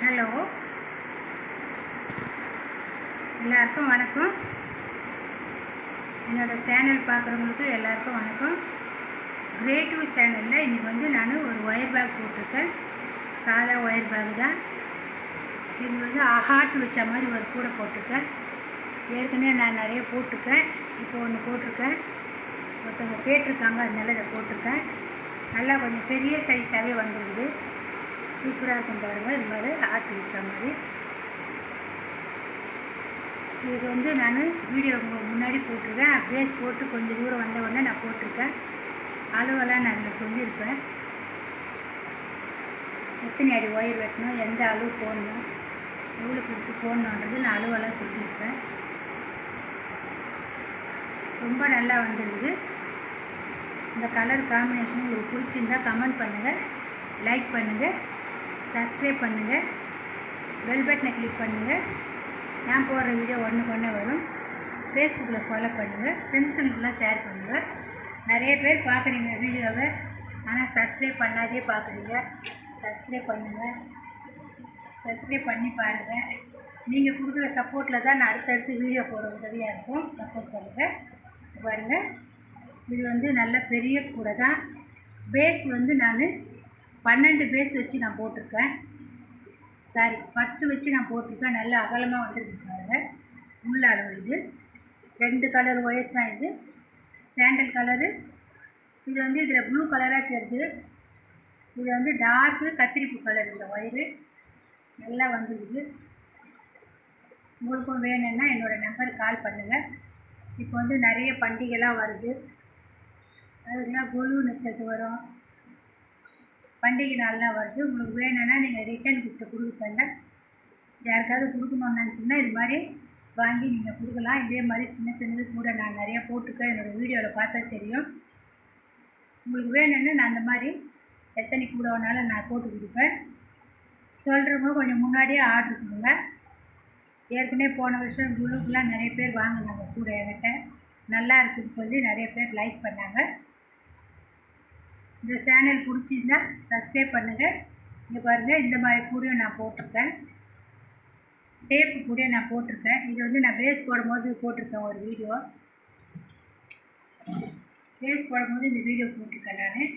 Hello, எல்லாருக்கும் வணக்கம். என்னோடய சேனல் பார்க்குறவங்களுக்கு எல்லாருக்கும் வணக்கம். கிரியேட்டிவ் சேனலில் இன்றைக்கி நான் ஒரு ஒயர் பேக் போட்டிருக்கேன். சாதா ஒயர் பேக் தான். இது ஹார்ட் வச்ச மாதிரி ஒரு கூடை போட்டிருக்கேன். ஏற்கனவே நான் நிறைய போட்டிருக்கேன். இப்போ ஒன்று போட்டிருக்கேன். ஒருத்தவங்க கேட்டிருக்காங்க, அதனால இதை போட்டிருக்கேன். நல்லா கொஞ்சம் பெரிய சைஸாகவே வந்துருக்குது. சூப்பராக இருக்கும் பாருங்கள். இது மாதிரி ஹார்ட் வச்ச மாதிரி. இதுக்கு நான் வீடியோ முன்னாடி போட்டிருக்கேன். பேஸ் போட்டு கொஞ்சம் தூரம் வந்த உடனே நான் போட்டிருக்கேன். அளவெல்லாம் நான் சொல்லியிருப்பேன். எத்தனை அடி ஒயர் வெட்டணும், எந்த அளவு போடணும், எவ்வளோ பிடிச்சி போடணுன்றது நான் அளவெல்லாம் சொல்லியிருப்பேன். ரொம்ப நல்லா வந்துருக்குது. இந்த கலர் காம்பினேஷன் உங்களுக்கு பிடிச்சிருந்தால் கமெண்ட் பண்ணுங்கள், லைக் பண்ணுங்கள், சப்ஸ்கிரைப் பண்ணுங்கள், பெல் பட்டனை கிளிக் பண்ணுங்கள். நான் போடுற வீடியோ ஒன்றுக்கு வரும். ஃபேஸ்புக்கில் ஃபாலோ பண்ணுங்கள், ஃப்ரெண்ட்ஸுங்களுக்கெல்லாம் ஷேர் பண்ணுங்கள். நிறைய பேர் பார்க்குறீங்க வீடியோவை, ஆனால் சப்ஸ்கிரைப் பண்ணாதே பார்க்குறீங்க. சப்ஸ்கிரைப் பண்ணுங்கள், சப்ஸ்கிரைப் பண்ணி பாருங்கள். நீங்கள் கொடுக்குற சப்போர்ட்டில் தான் நான் அடுத்தடுத்து வீடியோ போட உதவியாக இருக்கும். சப்போர்ட் பண்ணுங்கள். பாருங்கள், இது நல்ல பெரிய கூடை தான். பேஸ் நான் 12 பேஸ் வச்சு நான் போட்டிருக்கேன். 10 வச்சு நான் போட்டிருக்கேன். நல்ல அகலமாக வந்துருக்கு பாருங்கள். உள்ள அளவு இது 2 கலர் ஒயர் தான். இது சாண்டல் கலரு. இது இதில் ப்ளூ கலராக தெரியுது. இது டார்க்கு கத்திரிப்பு கலர். இந்த ஒயரு நல்லா வந்துருக்குது. உங்களுக்கும் வேணும்னா என்னோடய நம்பருக்கு கால் பண்ணுங்கள். இப்போ நிறைய பண்டிகைலாம் வருது. அதுக்கெலாம் கொலு நிறுத்தது வரும். பண்டிகை நாள்லாம் வருது. உங்களுக்கு வேணும்னா நீங்கள் ரிட்டன் கிஃப்ட்டு கொடுக்குறதில்ல, யாருக்காவது கொடுக்கணும்னு நினச்சிங்கன்னா இது மாதிரி வாங்கி நீங்கள் கொடுக்கலாம். இதே மாதிரி சின்ன சின்னது கூட நான் நிறையா போட்டிருக்கேன். என்னோடய வீடியோவில் பார்த்தா தெரியும். உங்களுக்கு வேணும்னா நான் அந்த மாதிரி எத்தனை கூட வேணாலும் நான் போட்டு கொடுப்பேன். சொல்கிறவங்க கொஞ்சம் முன்னாடியே ஆர்டர் கொடுங்க. ஏற்கனவே போன வருஷம் குழுக்கெலாம் நிறைய பேர் வாங்கினாங்க கூட என்கிட்ட. நல்லா இருக்குதுன்னு சொல்லி நிறைய பேர் லைக் பண்ணாங்க. இந்த சேனல் பிடிச்சிருந்தா சப்ஸ்கிரைப் பண்ணுங்கள். இங்கே பாருங்கள், இந்த மாதிரி கூடையும் நான் போட்டிருக்கேன். டேப்பு கூட நான் போட்டிருக்கேன். இது நான் பேஸ் போடும்போது போட்டிருக்கேன் ஒரு வீடியோ. பேஸ் போடும்போது இந்த வீடியோ போட்டிருக்கேன் நான்.